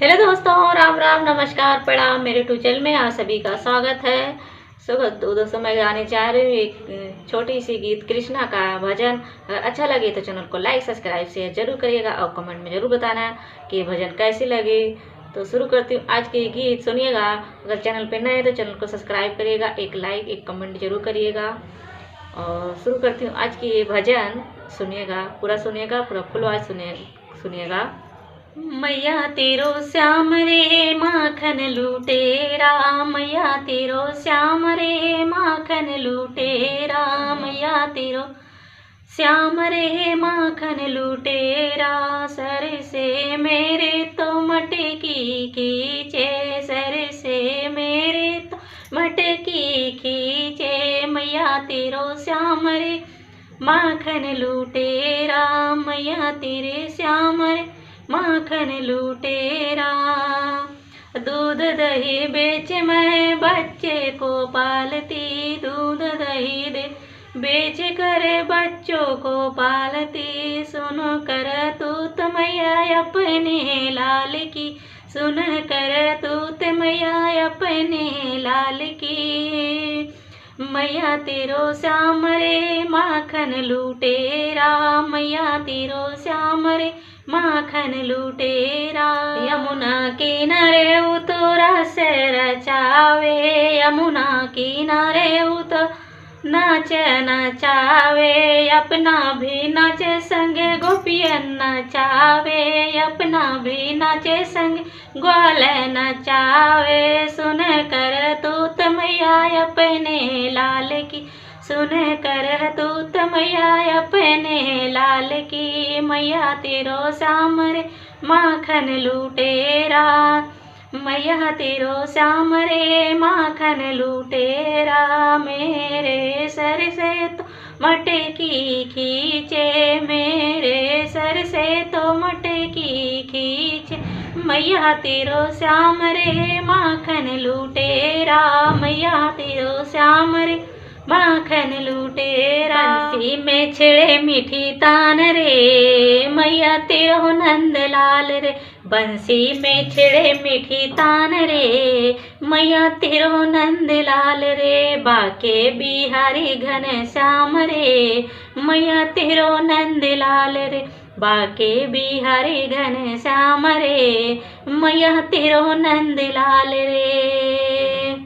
Hello दोस्तों, राम राम, नमस्कार, प्रणाम। मेरे यूट्यूब चैनल में आप सभी का स्वागत है। दोस्तों मैं गाने जा रही हूँ एक छोटी सी गीत, कृष्णा का भजन। अगर अच्छा लगे तो चैनल को लाइक सब्सक्राइब शेयर जरूर करिएगा और कमेंट में जरूर बताना कि भजन कैसी लगे। तो शुरू करती हूँ आज के गीत, सुनिएगा। अगर चैनल पे नए तो चैनल को सब्सक्राइब करिएगा, एक लाइक एक कमेंट जरूर करिएगा। और शुरू करती हूँ आज की ये भजन। सुनिएगा, पूरा सुनिएगा, पूरा फुल आवाज सुनिएगा। मैया तेरो श्याम रे माखन लूटेरा, मैया तेरो श्याम रे माखन लूटेरा, मैया तेरो श्याम रे माखन लूटेरा। सर से मेरे तो मटकी खींचे, सर से मेरे तो मटकी खींचे, मैया तेरो श्याम रे माखन लूटेरा, मैया तेरे श्याम रे माखन लूटेरा। दूध दही बेच मैं बच्चे को पालती, दूध दही दे बेच कर बच्चों को पालती। सुन कर तूत मैया अपने लाल की, सुन कर तूत मैया अपने लाल की। मैया तेरो श्याम रे माखन लूटेरा, मैया तेरो श्याम रे माखन लूटेरा। यमुना किनारे उतरा से रचावे, यमुना किनारे उतर नाच नचावे, अपना भी नाचे संगे गोपियन नचावे, अपना भी नाचे संगे ग्वाल नचावे। सुन कर तूत मैया अपने लाल की, सुन कर तूत मैया अपने लाल की। मैया तेरो श्याम रे माखन लूटेरा, मैया तेरो श्याम रे माखन लूटेरा। मेरे सर से तो मटकी खींचे, मेरे सर से तो मटकी खींचे, मैया तेरो श्याम रे माखन लूटेरा, मैया तेरो श्याम रे माखन लूटेरा। बंसी में छिड़े मीठी तान रे, मैया तेरो नंद लाल रे, बंसी में छिड़े मीठी तान रे, मैया तेरो नंद लाल रे। बाके बिहारी घन श्याम रे, मैया तेरो नंद लाल रे, बाके बिहारी घन श्याम रे, मैया तेरो नंद लाल रे।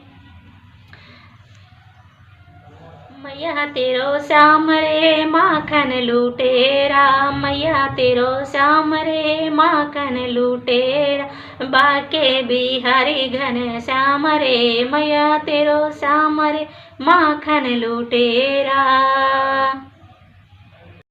मैया तेरो श्याम रे माखन लूटेरा, मैया तेरो श्याम रे माखन लूटेरा। बाके बिहारी घन श्याम रे, मैया तेरो श्याम रे माखन लूटेरा।